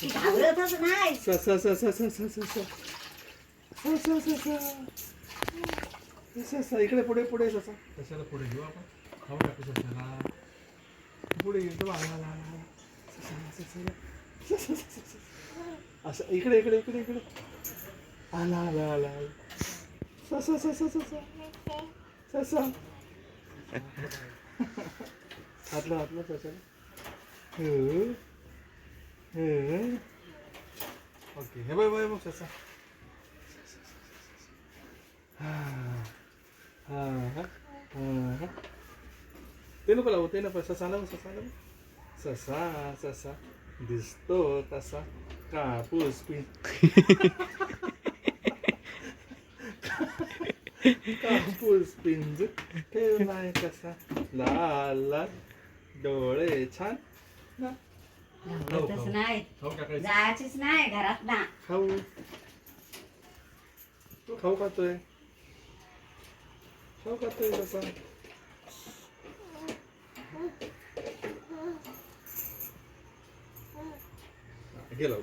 घाबरतच नाही. इकडे पुढे पुढे ससा कशाला पुढे घेऊ आपण खाऊ टाकू सशाला पुढे घेतो असं इकडे इकडे इकडे इकडे आला आला आला ससा ससा ससा ससा हातला हातला सशाला ओके हे बाय बाय मग ससा ते नको लावू ते नको ससा लावू ससा लावू ससा ससा दिसतो तसा कापूस पिंज कापूस पिंज ठेवलाय कसा लाल लाल डोळे छान घाबरतच नाही. खाऊ टाकायचं जायचीच नाही घरात ना. खाऊ तू खाऊ खातोय कसा गेलो